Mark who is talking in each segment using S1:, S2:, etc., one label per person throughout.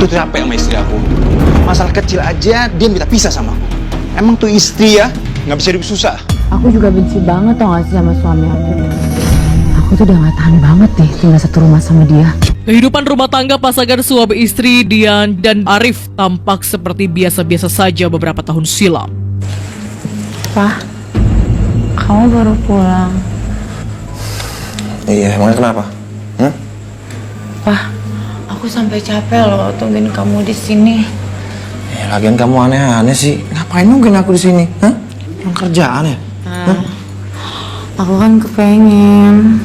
S1: tuh capek sama istri aku. Masalah kecil aja dia minta pisah sama aku. Emang tuh istri ya nggak bisa hidup susah.
S2: Aku juga benci banget tau gak sih sama suami aku. Aku tuh udah gak tahan banget deh tinggal satu rumah sama dia.
S3: Kehidupan rumah tangga pasangan suami istri Dian dan Arif tampak seperti biasa-biasa saja beberapa tahun silam.
S2: Pak, kamu baru pulang.
S4: Iya, emangnya kenapa?
S2: Pak, aku sampai capek loh tungguin kamu di sini.
S4: Ya, lagian kamu aneh-aneh sih. Ngapain nungguin aku di sini? Hah? Yang kerjaan ya?
S2: Aku kan kepengen.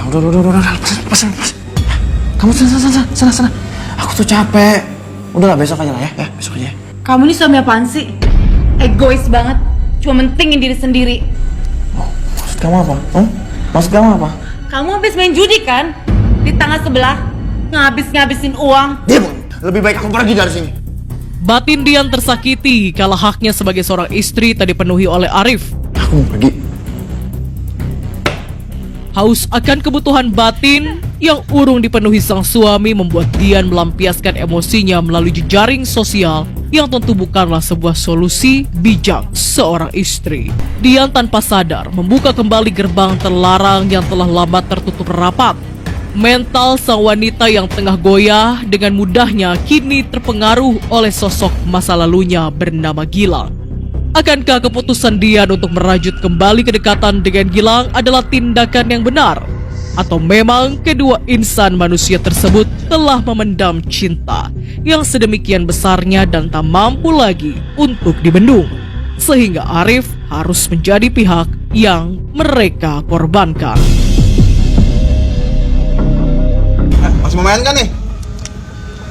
S4: Udah, pesan. Kamu sana. Aku tuh capek. Udah lah, besok aja lah ya, besok aja.
S2: Kamu ini suami apaan sih? Egois banget, cuma mentingin diri sendiri.
S4: Oh, maksud kamu apa? Maksud kamu apa?
S2: Kamu habis main judi kan? Di tangga sebelah, ngabisin uang.
S4: Diam, lebih baik aku pergi dari sini.
S3: Batin Dian tersakiti kala haknya sebagai seorang istri tak dipenuhi oleh Arif.
S4: Aku mau pergi.
S3: Haus akan kebutuhan batin yang urung dipenuhi sang suami membuat Dian melampiaskan emosinya melalui jejaring sosial yang tentu bukanlah sebuah solusi bijak seorang istri. Dian tanpa sadar membuka kembali gerbang terlarang yang telah lama tertutup rapat. Mental sang wanita yang tengah goyah dengan mudahnya kini terpengaruh oleh sosok masa lalunya bernama Gilang. Akankah keputusan Dian untuk merajut kembali kedekatan dengan Gilang adalah tindakan yang benar? Atau memang kedua insan manusia tersebut telah memendam cinta yang sedemikian besarnya dan tak mampu lagi untuk dibendung, sehingga Arif harus menjadi pihak yang mereka korbankan?
S1: Masih mau main kan nih?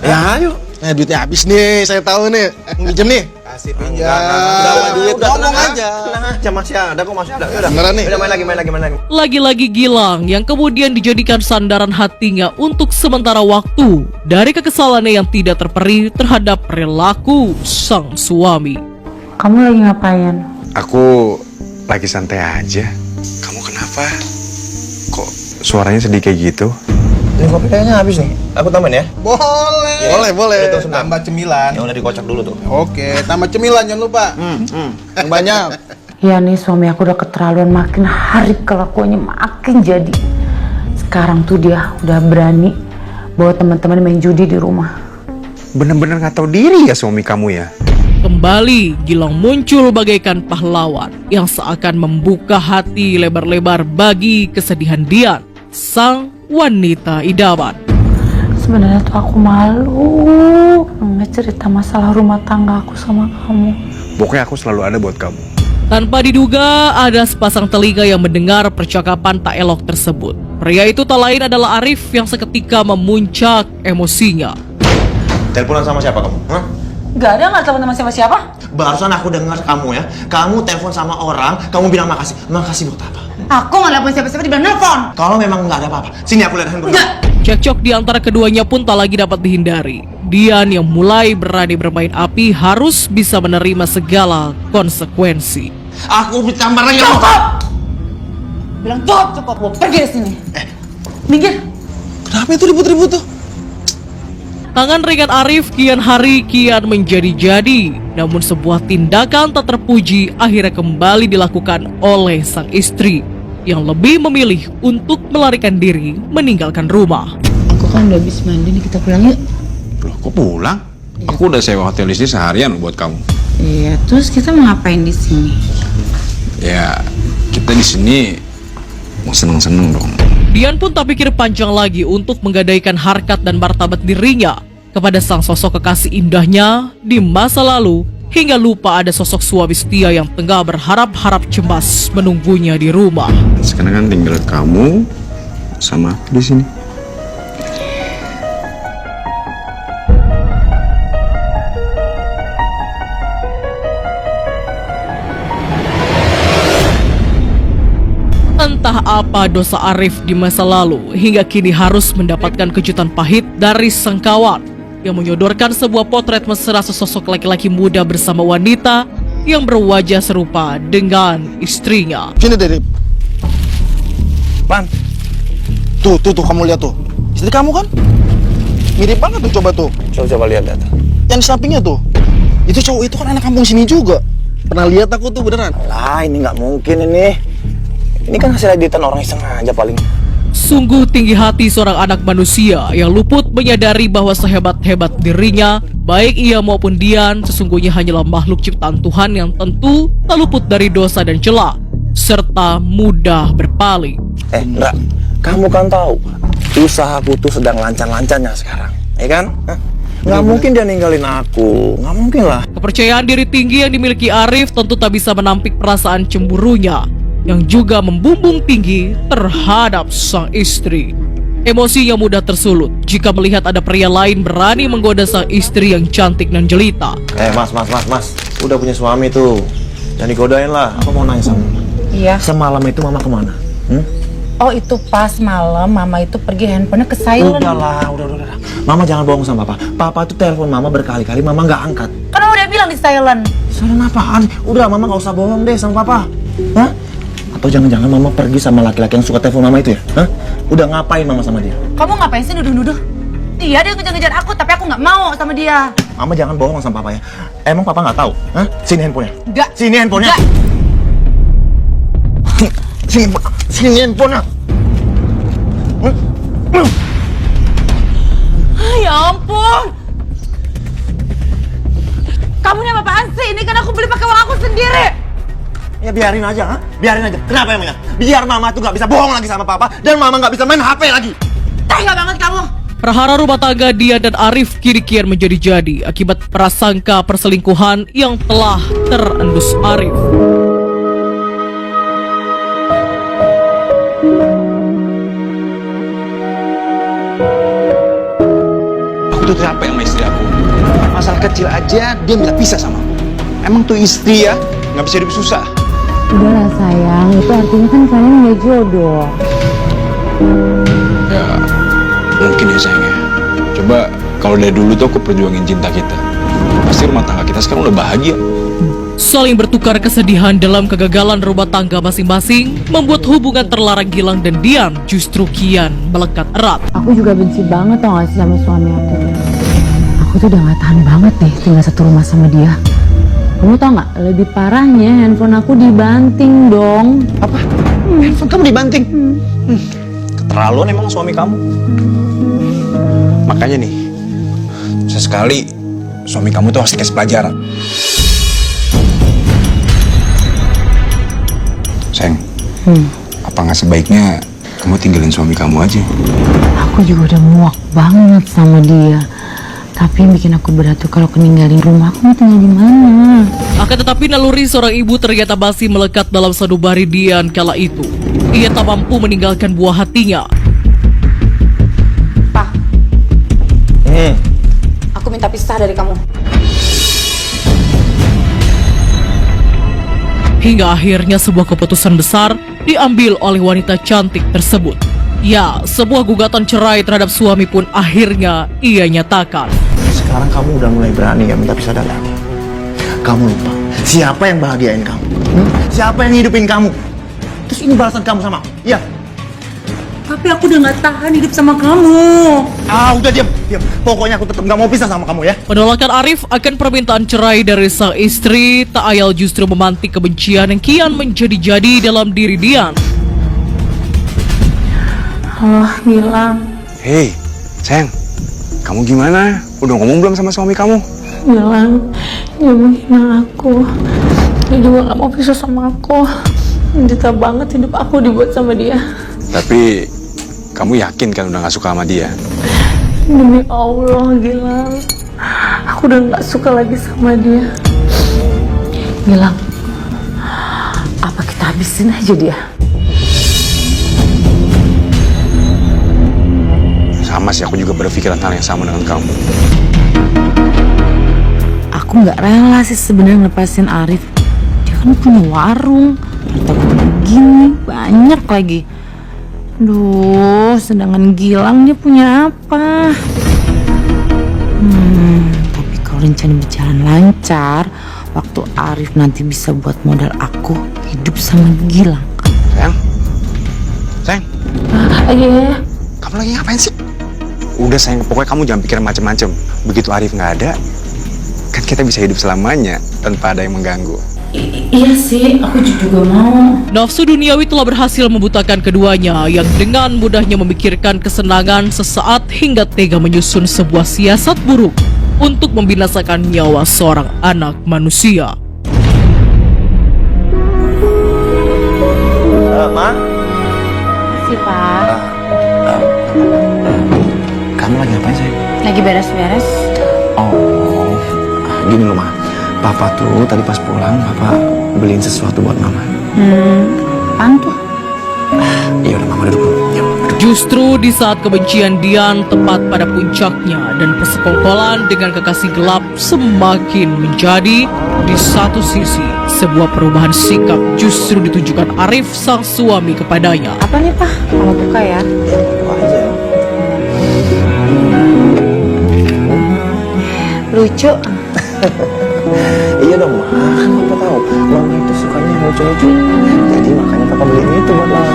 S4: Ya, ayo.
S1: Duitnya habis nih, saya tahu nih. Minjem nih. Kasih pinjam. Bawa duit, ngomong aja.
S4: Tenang aja, masih ada kok, masih ada. Udah.
S1: Beneran nih?
S4: Udah main lagi.
S3: Lagi-lagi Gilang yang kemudian dijadikan sandaran hatinya untuk sementara waktu dari kekesalannya yang tidak terperi terhadap perilaku sang suami.
S2: Kamu lagi ngapain?
S1: Aku lagi santai aja. Kamu kenapa? Kok suaranya sedih kayak gitu?
S4: Ini kopi kayaknya habis nih. Aku tambahin ya.
S1: Boleh. Boleh.
S4: Itu sebentar.
S1: Tambah cemilan.
S4: Ya udah dikocok dulu tuh.
S1: Oke, tambah cemilan jangan lupa. Yang banyak.
S2: Ya nih suami aku udah keterlaluan, makin hari kelakuannya makin jadi. Sekarang tuh dia udah berani bawa teman-teman main judi di rumah.
S1: Bener-bener nggak tahu diri ya suami kamu ya.
S3: Kembali Gilang muncul bagaikan pahlawan yang seakan membuka hati lebar-lebar bagi kesedihan Dian, sang wanita idaman.
S2: Sebenarnya tuh aku malu ngecerita masalah rumah tangga aku sama kamu.
S1: Pokoknya aku selalu ada buat kamu.
S3: Tanpa diduga ada sepasang telinga yang mendengar percakapan tak elok tersebut. Pria itu tak lain adalah Arif yang seketika memuncak emosinya.
S4: Teleponan sama siapa kamu? Hah?
S2: Gak ada, gak telepon sama siapa-siapa.
S4: Barusan aku dengar kamu ya. Kamu telepon sama orang, kamu bilang makasih. Makasih buat apa?
S2: Aku gak telepon siapa-siapa, dibilang nelfon.
S4: Kalau memang nggak ada apa-apa, sini aku lihat handphone.
S2: Enggak.
S3: Cekcok di antara keduanya pun tak lagi dapat dihindari. Dian yang mulai berani bermain api harus bisa menerima segala konsekuensi.
S4: Aku ditambah lagi.
S2: Cukup. Bilang cukup, mau pergi dari sini. Minggir.
S4: Kenapa itu ribut-ribut tuh?
S3: Tangan ringan Arif kian hari kian menjadi-jadi. Namun sebuah tindakan tak terpuji akhirnya kembali dilakukan oleh sang istri yang lebih memilih untuk melarikan diri meninggalkan rumah.
S2: Aku kan udah habis mandi nih, kita pulang yuk.
S1: Loh, kok pulang? Aku udah sewa hotel di sini seharian buat kamu.
S2: Iya, terus kita mau ngapain di sini?
S1: Ya, kita di sini mau seneng-seneng dong.
S3: Dian pun tak pikir panjang lagi untuk menggadaikan harkat dan martabat dirinya kepada sang sosok kekasih indahnya di masa lalu, hingga lupa ada sosok suami setia yang tengah berharap-harap cemas menunggunya di rumah.
S1: Sekarang kan tinggal kamu sama aku di sini.
S3: Entah apa dosa Arif di masa lalu hingga kini harus mendapatkan kejutan pahit dari sang kawan yang menyodorkan sebuah potret mesra sesosok laki-laki muda bersama wanita yang berwajah serupa dengan istrinya.
S1: Sini deh, Pan. Tuh, kamu lihat tuh. Istri kamu kan?
S4: Mirip banget tuh, coba tuh.
S5: Coba lihat data.
S4: Yang di sampingnya tuh. Itu cowok itu kan anak kampung sini juga. Pernah lihat aku tuh beneran.
S5: Lah, ini nggak mungkin ini. Ini kan hasil editan orang iseng aja paling.
S3: Sungguh tinggi hati seorang anak manusia yang luput menyadari bahwa sehebat-hebat dirinya, baik ia maupun Dian, sesungguhnya hanyalah makhluk ciptaan Tuhan yang tentu tak luput dari dosa dan celah, serta mudah berpaling.
S5: Ndra, kamu kan tahu usahaku tuh sedang lancar-lancarnya sekarang, ya kan? Hah? Nggak mungkin dia ninggalin aku, nggak mungkin lah.
S3: Kepercayaan diri tinggi yang dimiliki Arif tentu tak bisa menampik perasaan cemburunya yang juga membumbung tinggi terhadap sang istri. Emosinya mudah tersulut jika melihat ada pria lain berani menggoda sang istri yang cantik dan jelita.
S5: Mas, udah punya suami tuh, jangan digodain lah. Aku mau nanya sama Mama.
S2: Iya.
S5: Semalam itu Mama kemana?
S2: Oh itu pas malam Mama itu pergi handphonenya ke silent.
S5: Udah. Mama jangan bohong sama Papa. Papa tuh telepon Mama berkali-kali, Mama nggak angkat.
S2: Kan udah bilang di silent.
S5: Silent apaan? Udah, Mama nggak usah bohong deh sama Papa. Hah? Atau jangan-jangan Mama pergi sama laki-laki yang suka telepon Mama itu ya? Hah? Udah ngapain Mama sama dia?
S2: Kamu ngapain sih nuduh-nuduh? Iya dia ngejar-ngejar aku tapi aku nggak mau sama dia.
S5: Mama jangan bohong sama Papa ya. Emang Papa nggak tahu? Hah? Sini handphonenya.
S2: Enggak.
S5: Sini handphonenya.
S2: Enggak.
S5: Sini handphonenya.
S2: Ya ampun. Kamu ini apaan sih? Ini kan aku beli pakai uang aku sendiri.
S5: Ya biarin aja, ha? Biarin aja. Kenapa emangnya? Biar Mama tuh nggak bisa bohong lagi sama Papa dan Mama nggak bisa main HP lagi.
S2: Tega banget kamu.
S3: Perhara rumah tangga Dian dan Arif kiri-kian menjadi-jadi akibat prasangka perselingkuhan yang telah terendus Arif.
S1: Aku tuh capek sama istri aku. Masalah kecil aja dia nggak bisa sama aku. Emang tuh istri ya nggak bisa hidup susah.
S2: Udahlah sayang, itu artinya kan kalian nggak jodoh.
S1: Ya mungkin ya sayangnya. Coba kalau dari dulu tuh aku perjuangin cinta kita. Pasti rumah tangga kita sekarang udah bahagia.
S3: Saling bertukar kesedihan dalam kegagalan rumah tangga masing-masing membuat hubungan terlarang Gilang dan Dian justru kian melekat erat.
S2: Aku juga benci banget tau gak sih sama suami aku. Aku tuh udah gak tahan banget deh tinggal satu rumah sama dia. Kamu tau gak, lebih parahnya handphone aku dibanting dong.
S1: Apa? Handphone kamu dibanting? Keterlaluan emang suami kamu. Makanya nih, sesekali suami kamu tuh harus dikasih pelajaran. Sayang, apa nggak sebaiknya kamu tinggalin suami kamu aja?
S2: Aku juga udah muak banget sama dia. Tapi yang bikin aku berat tuh kalau keninggalin rumah aku mau tinggal di mana?
S3: Akan tetapi naluri seorang ibu ternyata masih melekat dalam sanubari Dian kala itu. Ia tak mampu meninggalkan buah hatinya.
S2: Pak, aku minta pisah dari kamu.
S3: Hingga akhirnya sebuah keputusan besar diambil oleh wanita cantik tersebut. Ya, sebuah gugatan cerai terhadap suami pun akhirnya ia nyatakan.
S5: Sekarang kamu udah mulai berani ya minta pisah dari aku. Kamu lupa siapa yang bahagiain kamu? Siapa yang hidupin kamu? Terus ini balasan kamu sama aku? Iya.
S2: Tapi aku udah gak tahan hidup sama kamu.
S5: Udah diam. Pokoknya aku tetap gak mau pisah sama kamu ya.
S3: Penolakan Arif akan permintaan cerai dari sang istri tak ayal justru memantik kebencian yang kian menjadi-jadi dalam diri Dian.
S2: Allah Gilang.
S1: Hei, sayang, kamu gimana? Udah ngomong belum sama suami kamu?
S2: Gilang, dia menghina aku. Dia juga gak mau pisah sama aku. Menderita banget hidup aku dibuat sama dia.
S1: Tapi kamu yakin kan udah gak suka sama dia?
S2: Demi Allah, Gilang. Aku udah gak suka lagi sama dia. Gilang, apa kita habisin aja dia?
S1: Sama sih, aku juga berpikiran hal yang sama dengan kamu.
S2: Aku nggak rela sih sebenarnya ngelepasin Arif. Dia kan punya warung, harta begini banyak lagi. Duh, sedangkan Gilang dia punya apa? Tapi kalau rencana berjalan lancar, waktu Arif nanti bisa buat modal aku hidup sama Gilang.
S1: Sayang,
S2: Iya.
S1: kamu lagi ngapain sih? Udah sayang, pokoknya kamu jangan pikirin macem-macem. Begitu Arif nggak ada, kan kita bisa hidup selamanya tanpa ada yang mengganggu.
S2: Iya sih, aku juga mau.
S3: Nafsu duniawi telah berhasil membutakan keduanya yang dengan mudahnya memikirkan kesenangan sesaat hingga tega menyusun sebuah siasat buruk untuk membinasakan nyawa seorang anak manusia.
S5: Ma?
S2: Sih, Pak.
S5: Kamu lagi ngapain, sayang?
S2: Lagi beres-beres.
S5: Oh, gini loh, Ma. Papa tuh tadi pas pulang, Papa beliin sesuatu buat Mama.
S2: Apaan tuh?
S5: Iya udah, Mama duduk dulu. Yuk, duduk.
S3: Justru di saat kebencian Dian tepat pada puncaknya dan persekongkolan dengan kekasih gelap semakin menjadi, di satu sisi sebuah perubahan sikap justru ditujukan Arif sang suami kepadanya.
S2: Apa nih, Pak? Mau buka ya?
S5: Buka aja.
S2: Lucu.
S5: Iya dong, Ma. Kan Papa tahu Mama itu sukanya yang lucu-lucu. Jadi makanya Papa beliin itu buat Mama.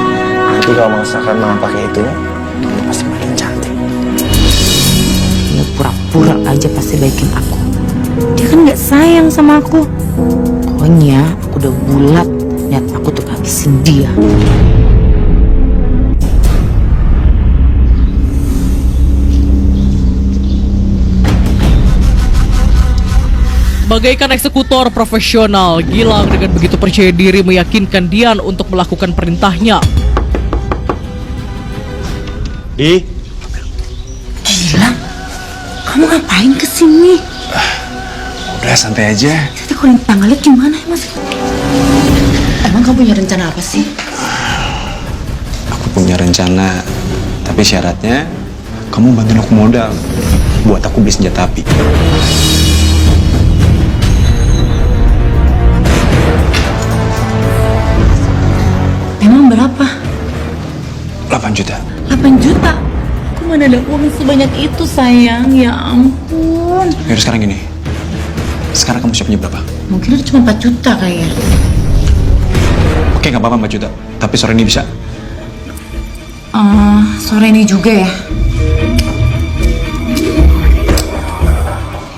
S5: Nanti kalau misalkan Mama pakai itu, Mama pasti makin cantik.
S2: Dia pura-pura aja pasti baikin aku. Dia kan nggak sayang sama aku. Pokoknya aku udah bulat niat aku tuh ngabisin dia.
S3: Bagaikan eksekutor profesional, Gilang dengan begitu percaya diri meyakinkan Dian untuk melakukan perintahnya.
S2: Gilang, kamu ngapain kesini?
S1: Udah santai aja.
S2: Tadi kalau tanggal lihat gimana ya, Mas? Emang kamu punya rencana apa sih?
S1: Aku punya rencana, tapi syaratnya kamu bantuin aku modal buat aku beli senjata api.
S2: Emang berapa?
S1: 8 juta.
S2: 8 juta? Aku mana ada uang sebanyak itu, sayang. Ya ampun.
S1: Yaudah sekarang gini. Sekarang kamu siapnya berapa?
S2: Mungkin itu cuma 4 juta kayaknya.
S1: Oke, nggak apa-apa 4 juta. Tapi sore ini bisa.
S2: Sore ini juga ya?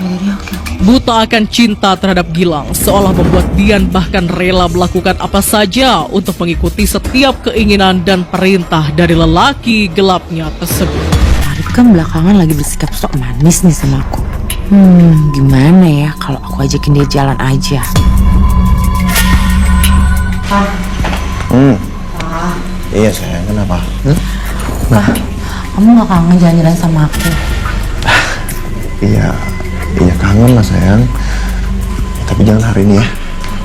S2: Yaudah, oke.
S3: Buta akan cinta terhadap Gilang seolah membuat Dian bahkan rela melakukan apa saja untuk mengikuti setiap keinginan dan perintah dari lelaki gelapnya tersebut.
S2: Arif kan belakangan lagi bersikap sok manis nih sama aku. Gimana ya kalau aku ajakin dia jalan aja?
S5: Iya, sayang. Kenapa?
S2: Pak, kamu gak kangen jalan-jalan sama aku?
S5: Iya kangen lah, sayang. Tapi jangan hari ini ya.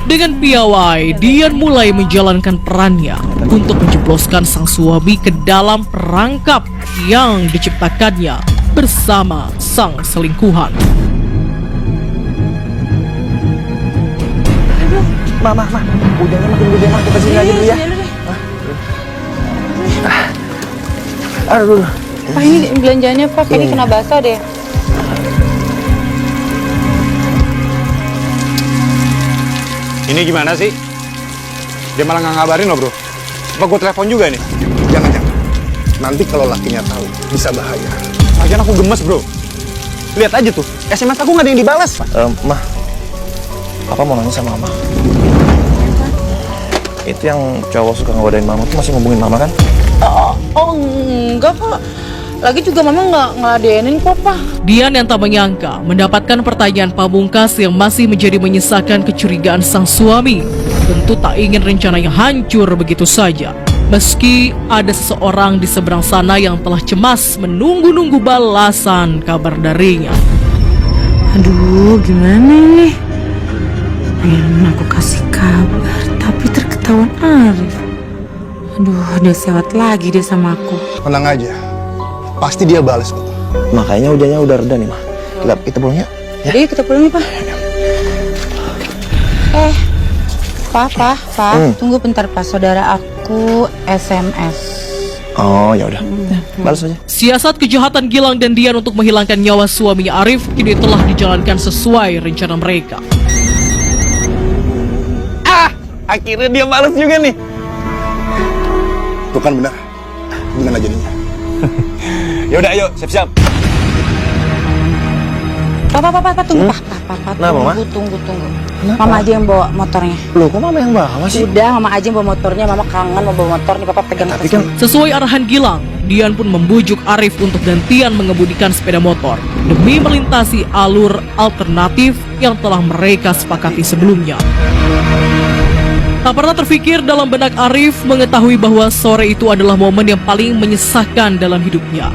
S3: Dengan piawai, Dian mulai menjalankan perannya untuk menjebloskan sang suami ke dalam perangkap yang diciptakannya bersama sang selingkuhan.
S5: Ma. Hujannya makin gede, Ma. Kita sini aja dulu ya. Aduh.
S6: Pak, ini belanjanya Pak, ini kena basah deh.
S1: Ini gimana sih? Dia malah nggak ngabarin loh, bro. Apa gue telepon juga nih?
S7: Jangan. Nanti kalau lakinya tahu, bisa bahaya.
S1: Lagian aku gemes, bro. Lihat aja tuh, SMS aku nggak ada yang dibalas.
S5: Ma. Papa mau nanya sama Mama. Itu yang cowok suka ngodain Mama tuh masih ngomongin Mama kan?
S6: Oh enggak kok. Lagi juga Mama nggak ngeladenin kok, Pak.
S3: Dian yang tak menyangka mendapatkan pertanyaan pamungkas yang masih menjadi menyisakan kecurigaan sang suami. Tentu tak ingin rencananya hancur begitu saja. Meski ada seseorang di seberang sana yang telah cemas menunggu-nunggu balasan kabar darinya.
S2: Aduh, gimana ini? Pengen aku kasih kabar, tapi terketahuan Arif. Aduh, dia sewat lagi dia sama aku.
S7: Tenang aja. Pasti dia balas kok.
S5: Makanya hujannya udah reda nih, Ma. Kita pulang yuk. Ya?
S6: Jadi kita pulang nih, Pak. Pak, tunggu bentar Pak. Saudara aku SMS.
S5: Oh, ya udah. Balas aja.
S3: Siasat kejahatan Gilang dan Dian untuk menghilangkan nyawa suaminya Arif kini telah dijalankan sesuai rencana mereka.
S1: Akhirnya dia balas juga nih.
S7: Tuh kan benar. Gimana jadinya?
S1: Yaudah, ayo, siap-siap.
S6: Pak, tunggu, Pak.
S5: Kenapa, Ma?
S6: Tunggu. Mama aja yang bawa motornya.
S5: Loh, kok mama yang bawa sih?
S6: Udah, Mama aja yang bawa motornya. Mama kangen mau bawa motor nih, Papa pegang.
S5: Tapi kan
S3: Sesuai arahan Gilang, Dian pun membujuk Arif untuk gantian mengemudikan sepeda motor demi melintasi alur alternatif yang telah mereka sepakati sebelumnya. Tak pernah terfikir dalam benak Arif mengetahui bahwa sore itu adalah momen yang paling menyesakkan dalam hidupnya.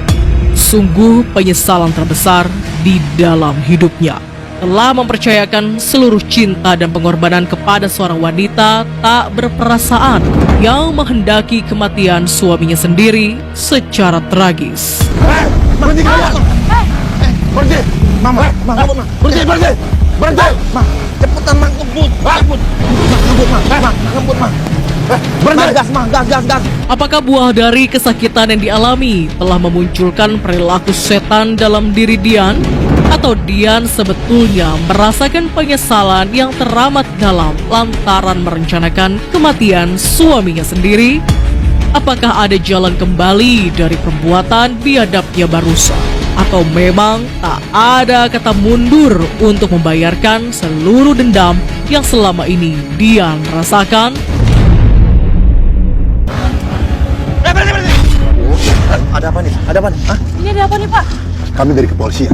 S3: Sungguh penyesalan terbesar di dalam hidupnya. Telah mempercayakan seluruh cinta dan pengorbanan kepada seorang wanita tak berperasaan yang menghendaki kematian suaminya sendiri secara tragis.
S5: berhenti kamu. Berhenti. Mama, berhenti. Ma, cepetan, Ma, ngebut. Ngebut, Ma. Berhenti. Gas.
S3: Apakah buah dari kesakitan yang dialami telah memunculkan perilaku setan dalam diri Dian? Atau Dian sebetulnya merasakan penyesalan yang teramat dalam lantaran merencanakan kematian suaminya sendiri? Apakah ada jalan kembali dari perbuatan biadabnya barusan? Atau memang tak ada kata mundur untuk membayarkan seluruh dendam yang selama ini Dian rasakan?
S5: Ada apa nih? Hah?
S6: Ini ada apa nih, Pak?
S7: Kami dari kepolisian.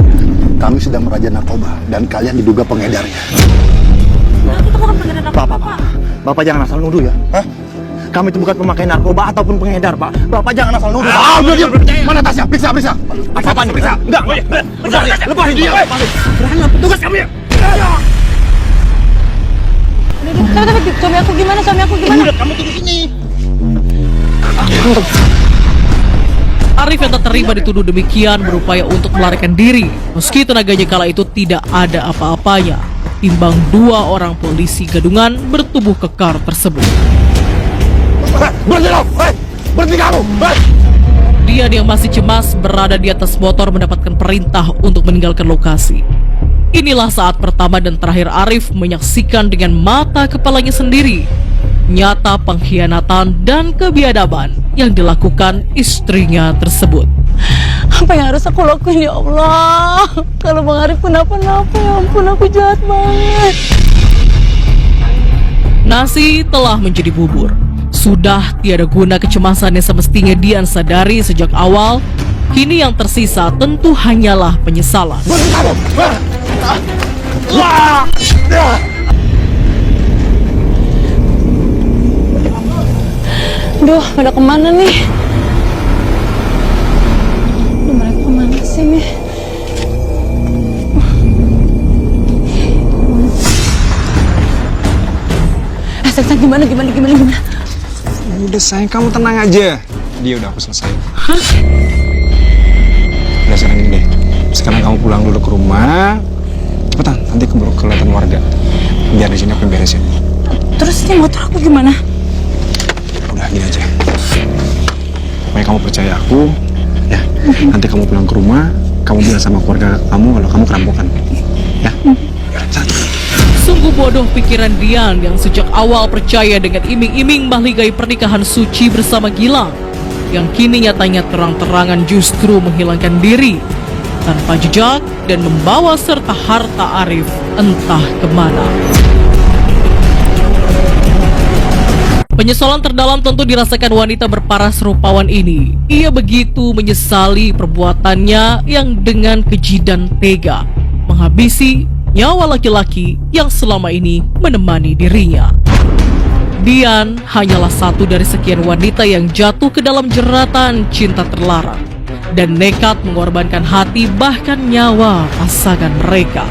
S7: Kami sedang merajah narkoba dan kalian diduga pengedarnya.
S6: Kita bukan pengedar narkoba, Pak.
S5: Bapak jangan asal nuduh ya. Hah? Kami itu bukan pemakai narkoba ataupun pengedar, Pak. Bapak jangan asal nuduh.
S7: Udah diam. Mana tasnya? Periksa.
S5: Apa nih? Periksa. Enggak. Lepasin dia.
S6: Berani petugas kami. Tapi suami aku gimana?
S5: Udah, kamu tunggu sini.
S3: Arif yang tak terima dituduh demikian berupaya untuk melarikan diri. Meski tenaganya kala itu tidak ada apa-apanya, timbang dua orang polisi gadungan bertubuh kekar tersebut.
S7: Berhenti kamu.
S3: Dian yang masih cemas berada di atas motor mendapatkan perintah untuk meninggalkan lokasi. Inilah saat pertama dan terakhir Arif menyaksikan dengan mata kepalanya sendiri nyata pengkhianatan dan kebiadaban yang dilakukan istrinya tersebut.
S6: Apa yang harus aku lakuin, ya Allah? Kalau Bang Arif kenapa-napa, ya ampun, aku jahat banget.
S3: Nasi telah menjadi bubur. Sudah tiada guna kecemasan yang semestinya Dian sadari sejak awal. Kini yang tersisa tentu hanyalah penyesalan.
S6: Duh, pada kemana nih? Duh, mereka kemana sih nih? Sayang, gimana?
S1: Udah sayang, kamu tenang aja. Dia udah aku selesai.
S6: Hah?
S1: Udah sekarang gini deh. Sekarang kamu pulang dulu ke rumah. Cepetan, nanti keburu kelihatan warga. Biar di sini aku yang beresin.
S6: Terus ini motor aku gimana?
S1: Udah gini aja. Pokoknya kamu percaya aku, ya. Nanti kamu pulang ke rumah, kamu bilang sama keluarga kamu kalau kamu kerampokan. Ya. Sana.
S3: Sungguh bodoh pikiran Dian yang sejak awal percaya dengan iming-iming mahligai pernikahan suci bersama Gilang, yang kini nyatanya terang-terangan justru menghilangkan diri tanpa jejak dan membawa serta harta Arif entah kemana. Penyesalan terdalam tentu dirasakan wanita berparas rupawan ini. Ia begitu menyesali perbuatannya yang dengan keji dan tega menghabisi nyawa laki-laki yang selama ini menemani dirinya. Dian hanyalah satu dari sekian wanita yang jatuh ke dalam jeratan cinta terlarang dan nekat mengorbankan hati bahkan nyawa pasangan mereka.